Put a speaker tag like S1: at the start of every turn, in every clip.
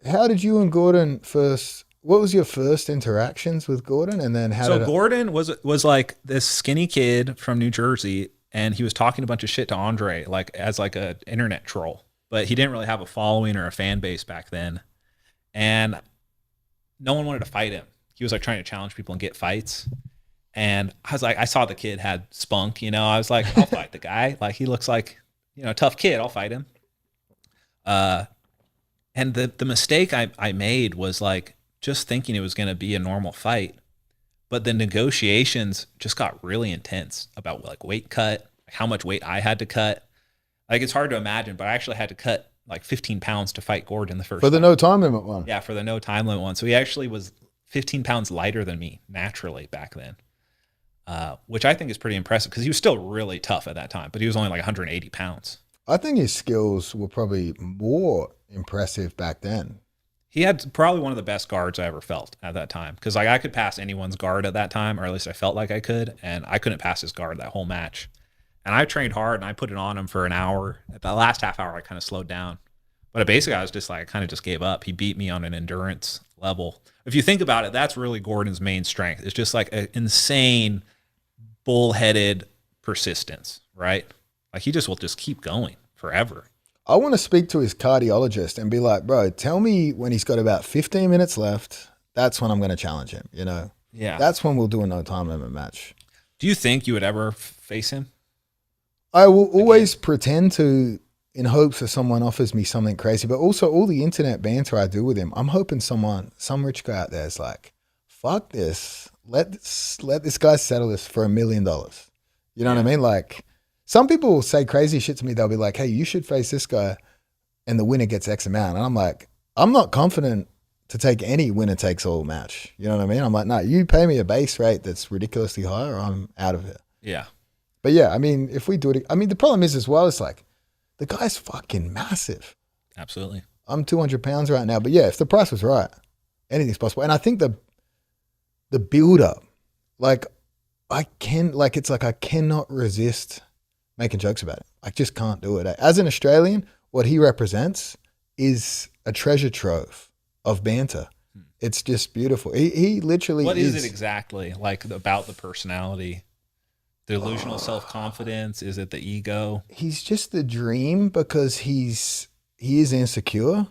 S1: how did you and Gordon first? What was your first interactions with Gordon, and then how
S2: So
S1: did it?
S2: Gordon was like this skinny kid from New Jersey, and he was talking a bunch of shit to Andre, like as like a internet troll. But he didn't really have a following or a fan base back then, and no one wanted to fight him. He was like trying to challenge people and get fights. And I was like, I saw the kid had spunk, you know. I was like, I'll fight the guy. Like he looks like, you know, a tough kid. I'll fight him. Uh, and the mistake I made was like just thinking it was going to be a normal fight, but the negotiations just got really intense about like weight cut, how much weight I had to cut. Like it's hard to imagine, but I actually had to cut like 15 pounds to fight Gordon the
S1: For
S2: first
S1: the
S2: time.
S1: no time limit one.
S2: Yeah, for the no time limit one. So he actually was 15 pounds lighter than me naturally back then, which I think is pretty impressive because he was still really tough at that time, but he was only like 180 pounds.
S1: I think his skills were probably more impressive back then.
S2: He had probably one of the best guards I ever felt at that time because like I could pass anyone's guard at that time, or at least I felt like I could, and I couldn't pass his guard that whole match. And I trained hard and I put it on him for an hour. At the last half hour, I kind of slowed down. But basically, I was just like, I kind of just gave up. He beat me on an endurance level. If you think about it, that's really Gordon's main strength. It's just like an insane, bullheaded persistence, right? Like he just will just keep going forever.
S1: I want to speak to his cardiologist and be like, bro, tell me when he's got about 15 minutes left. That's when I'm going to challenge him. You know,
S2: Yeah.
S1: that's when we'll do a no time limit match.
S2: Do you think you would ever face him?
S1: I will always pretend to in hopes that someone offers me something crazy, but also all the internet banter I do with him, I'm hoping some rich guy out there is like, fuck this. Let this guy settle this for $1 million. You know what I mean? Like some people will say crazy shit to me. They'll be like, hey, you should face this guy and the winner gets X amount. And I'm like, I'm not confident to take any winner takes all match. You know what I mean? I'm like, no, you pay me a base rate that's ridiculously high or I'm out of here.
S2: Yeah.
S1: But yeah, I mean, if we do it, I mean, the problem is as well, it's like, the guy's fucking massive.
S2: Absolutely.
S1: I'm 200 pounds right now. But yeah, if the price was right, anything's possible. And I think the build up, like it's like I cannot resist making jokes about it. I just can't do it. As an Australian, what he represents is a treasure trove of banter. It's just beautiful. He literally
S2: What is it exactly like about the personality? Delusional self-confidence? Is it the ego?
S1: He's just the dream because he is insecure.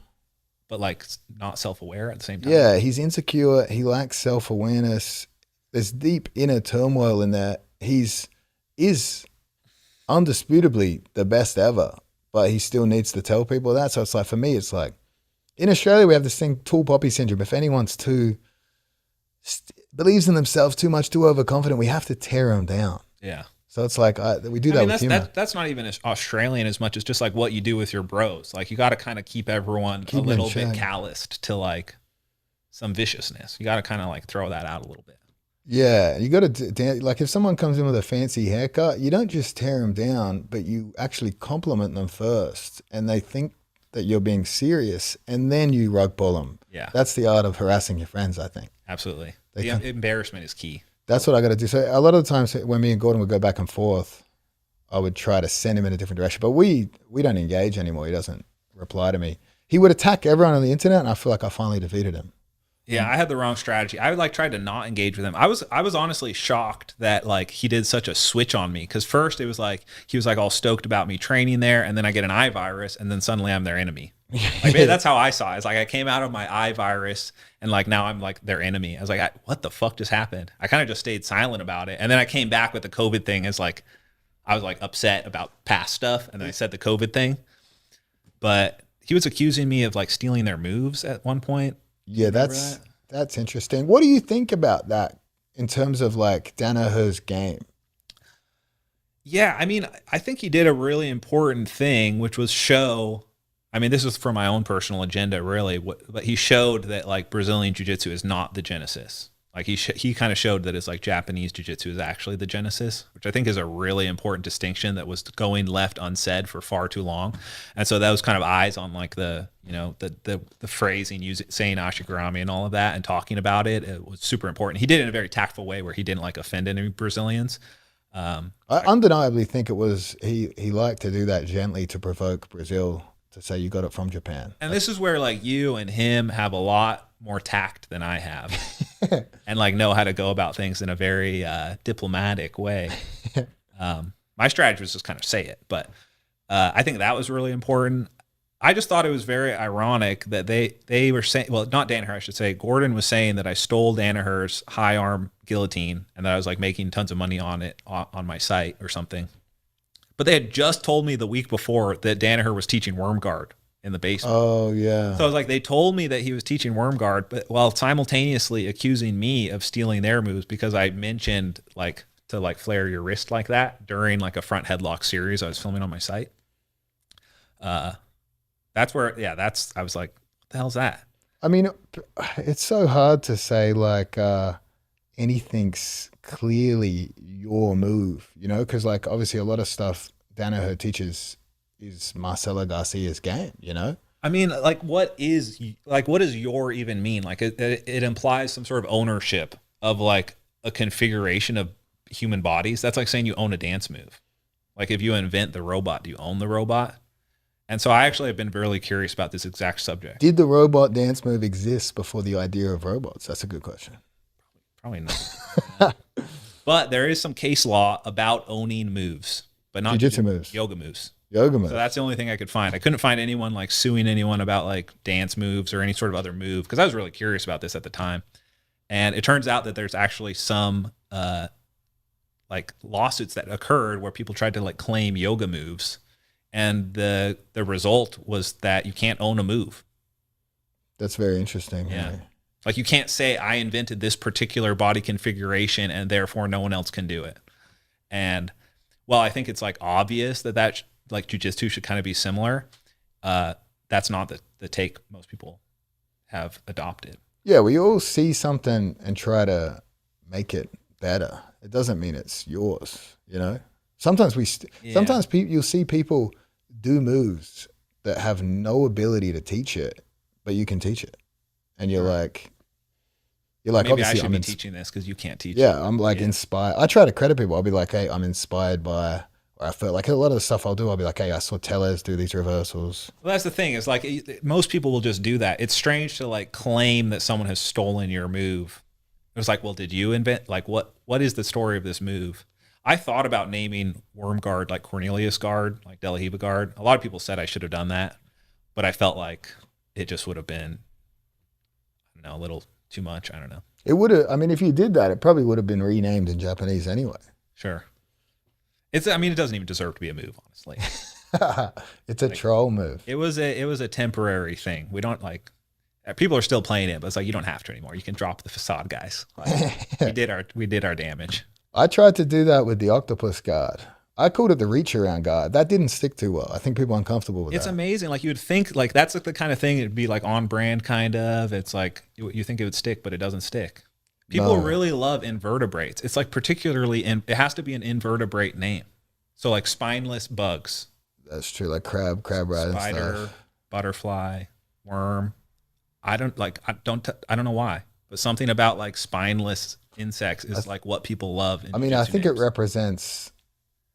S2: But like not self-aware at the same time?
S1: Yeah, he's insecure. He lacks self-awareness. There's deep inner turmoil in there. Is undisputably the best ever, but he still needs to tell people that. So it's like, for me, it's like, in Australia, we have this thing, tall poppy syndrome. If anyone's believes in themselves too much, too overconfident, we have to tear them down.
S2: Yeah.
S1: So it's like, we do that with humor.
S2: That's not even as Australian as much as just like what you do with your bros. Like you got to kind of keep everyone
S1: Keep
S2: a
S1: 'em
S2: little
S1: in
S2: bit
S1: check.
S2: calloused to like some viciousness. You got to kind of like throw that out a little bit.
S1: Yeah, you got to, like if someone comes in with a fancy haircut, you don't just tear them down, but you actually compliment them first, and they think that you're being serious, and then you rug pull them.
S2: Yeah.
S1: That's the art of harassing your friends, I think.
S2: Absolutely.
S1: They
S2: The
S1: can-
S2: embarrassment is key.
S1: That's what I got to do. So a lot of the times when me and Gordon would go back and forth, I would try to send him in a different direction, but we don't engage anymore. He doesn't reply to me. He would attack everyone on the internet, and I feel like I finally defeated him.
S2: Yeah, I had the wrong strategy. I like tried to not engage with him. I was honestly shocked that like he did such a switch on me, because first it was like he was like all stoked about me training there, and then I get an eye virus, and then suddenly I'm their enemy. Like maybe that's how I saw it. It's like I came out of my eye virus, and like now I'm like their enemy. I was like, what the fuck just happened? I kind of just stayed silent about it, and then I came back with the COVID thing as like I was like upset about past stuff, and then I said the COVID thing, but he was accusing me of like stealing their moves at one point.
S1: Yeah, that's interesting. What do you think about that in terms of like Danaher's game?
S2: Yeah, I mean, I think he did a really important thing, which was show. I mean, this was for my own personal agenda, really. But he showed that like Brazilian jiu-jitsu is not the genesis. Like he kind of showed that it's like Japanese jiu-jitsu is actually the genesis, which I think is a really important distinction that was going left unsaid for far too long. And so that was kind of eyes on like the phrasing, saying ashigarami and all of that, and talking about it. It was super important. He did it in a very tactful way where he didn't like offend any Brazilians.
S1: I undeniably think it was he liked to do that gently to provoke Brazil to say you got it from Japan.
S2: And this is where like you and him have a lot more tact than I have, and like know how to go about things in a very diplomatic way. My strategy was just kind of say it, but I think that was really important. I just thought it was very ironic that they were saying, well, not Danaher, I should say, Gordon was saying that I stole Danaher's high arm guillotine and that I was like making tons of money on it on my site or something. But they had just told me the week before that Danaher was teaching worm guard in the basement.
S1: Oh, yeah.
S2: So I was like, they told me that he was teaching worm guard, but while simultaneously accusing me of stealing their moves because I mentioned like to like flare your wrist like that during like a front headlock series I was filming on my site. That's where, I was like, what the hell's that?
S1: I mean, it's so hard to say like anything's clearly your move, you know, because like obviously a lot of stuff Danaher teaches is Marcelo Garcia's game, you know?
S2: I mean, like what does your even mean? Like it implies some sort of ownership of like a configuration of human bodies. That's like saying you own a dance move. Like if you invent the robot, do you own the robot? And so I actually have been really curious about this exact subject.
S1: Did the robot dance move exist before the idea of robots? That's a good question.
S2: Probably not. But there is some case law about owning moves, but not
S1: Jiu-jitsu moves.
S2: Yoga moves.
S1: Yoga moves.
S2: So that's the only thing I could find. I couldn't find anyone like suing anyone about like dance moves or any sort of other move because I was really curious about this at the time. And it turns out that there's actually some like lawsuits that occurred where people tried to like claim yoga moves. And the result was that you can't own a move.
S1: That's very interesting.
S2: Yeah.
S1: Right?
S2: Like you can't say I invented this particular body configuration and therefore no one else can do it. And while I think it's like obvious that like jujitsu should kind of be similar, that's not the take most people have adopted.
S1: Yeah, we all see something and try to make it better. It doesn't mean it's yours, you know? Sometimes you'll see people do moves that have no ability to teach it, but you can teach it. And you're like,
S2: maybe
S1: obviously
S2: I should
S1: I'm
S2: be teaching this because you can't teach it.
S1: Yeah, I'm like inspired. I try to credit people. I'll be like, hey, I'm inspired by, or I feel like a lot of the stuff I'll do, I'll be like, hey, I saw Tellez do these reversals.
S2: Well, that's the thing. Is like most people will just do that. It's strange to like claim that someone has stolen your move. It was like, well, did you invent? Like, what is the story of this move? I thought about naming worm guard like Cornelius guard, like De La Riva guard. A lot of people said I should have done that, but I felt like it just would have been, I don't know, a little too much. I don't know.
S1: It would have. I mean, if you did that, it probably would have been renamed in Japanese anyway.
S2: Sure. It doesn't even deserve to be a move, honestly.
S1: It's a troll move.
S2: It was a temporary thing. We don't like. People are still playing it, but it's like you don't have to anymore. You can drop the facade, guys. Like, we did our damage.
S1: I tried to do that with the Octopus guard. I called it the reach around guard. That didn't stick too well. I think people are uncomfortable with that.
S2: It's amazing. Like you would think like that's like the kind of thing it'd be like on brand kind of. It's like you think it would stick, but it doesn't stick. People really love invertebrates. It's like particularly it has to be an invertebrate name. So like spineless bugs.
S1: That's true. Like crab rat and stuff.
S2: Butterfly, worm. I don't know why, but something about like spineless insects is like what people love.
S1: I mean, I think it represents.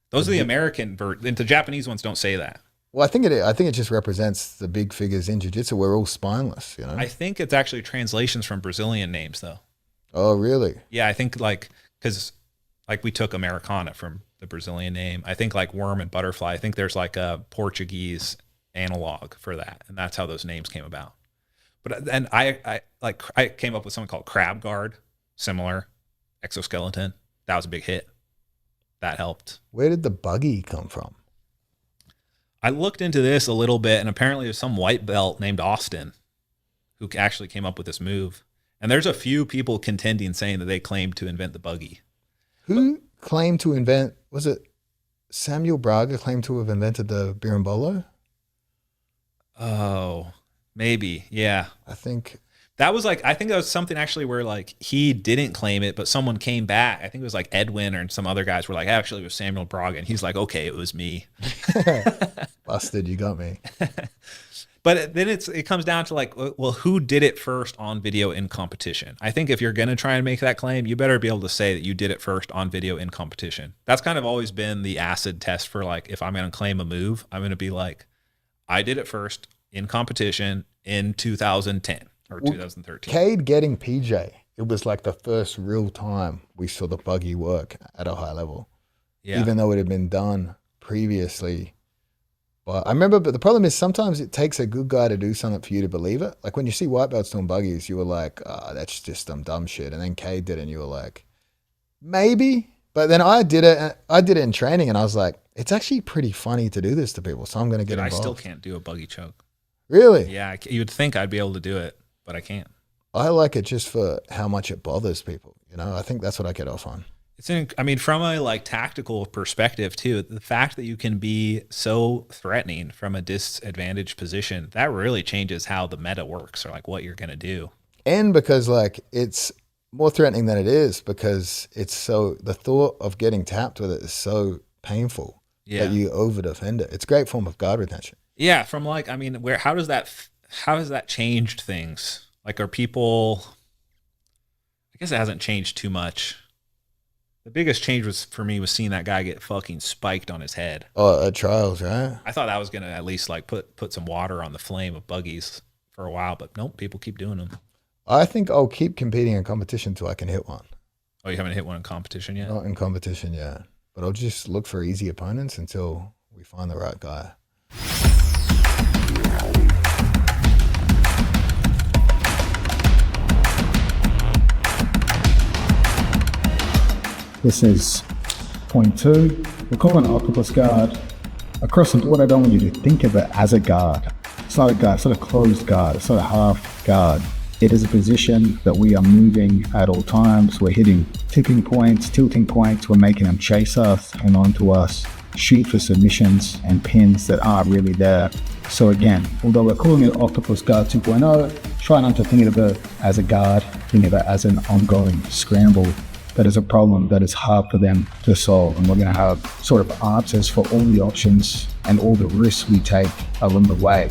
S2: Those are the American version. The Japanese ones don't say that.
S1: Well, I think it just represents the big figures in jiu-jitsu. We're all spineless, you know.
S2: I think it's actually translations from Brazilian names, though.
S1: Oh, really?
S2: Yeah, I think like because like we took Americana from the Brazilian name. I think like worm and butterfly. I think there's like a Portuguese analog for that, and that's how those names came about. But and I came up with something called crab guard, similar exoskeleton. That was a big hit. That helped.
S1: Where did the buggy come from?
S2: I looked into this a little bit, and apparently there's some white belt named Austin who actually came up with this move. And there's a few people contending saying that they claimed to invent the buggy.
S1: Who claimed to invent, was it Samuel Braga claimed to have invented the berimbolo?
S2: Oh, maybe. Yeah.
S1: I think
S2: that was something actually where like he didn't claim it, but someone came back. I think it was like Edwin or some other guys were like, actually it was Samuel Braga. And he's like, okay, it was me.
S1: Busted, you got me.
S2: But then it comes down to like, well, who did it first on video in competition? I think if you're going to try and make that claim, you better be able to say that you did it first on video in competition. That's kind of always been the acid test for like, if I'm going to claim a move, I'm going to be like, I did it first in competition in 2010 or 2013.
S1: Cade getting PJ, it was like the first real time we saw the buggy work at a high level.
S2: Yeah.
S1: Even though it had been done previously. But I remember, but the problem is sometimes it takes a good guy to do something for you to believe it. Like when you see white belts doing buggies, you were like, that's just some dumb shit. And then Cade did it and you were like, maybe. But then I did it in training and I was like, it's actually pretty funny to do this to people. So I'm going to get involved.
S2: I still can't do a buggy choke.
S1: Really?
S2: Yeah. You would think I'd be able to do it, but I can't.
S1: I like it just for how much it bothers people. You know, I think that's what I get off on.
S2: From a like tactical perspective too, the fact that you can be so threatening from a disadvantaged position, that really changes how the meta works or like what you're going to do.
S1: And because like it's more threatening than it is because it's so, the thought of getting tapped with it is so painful that you over defend it. It's a great form of guard retention.
S2: Yeah. From like, I mean, how has that changed things? Like are people, I guess it hasn't changed too much. The biggest change for me was seeing that guy get fucking spiked on his head.
S1: Oh, at trials, right?
S2: I thought that was going to at least like put some water on the flame of buggies for a while, but nope, people keep doing them.
S1: I think I'll keep competing in competition till I can hit one.
S2: Oh, you haven't hit one in competition yet?
S1: Not in competition yet, but I'll just look for easy opponents until we find the right guy.
S3: This is point 2. We're calling an octopus guard. Across the board, I don't want you to think of it as a guard. It's not a guard, it's not a closed guard, it's not a half guard. It is a position that we are moving at all times. We're hitting tipping points, tilting points, we're making them chase us and onto us, shoot for submissions and pins that aren't really there. So again, although we're calling it Octopus Guard 2.0, try not to think of it as a guard, think of it as an ongoing scramble. That is a problem that is hard for them to solve, and we're going to have sort of answers for all the options and all the risks we take along the way.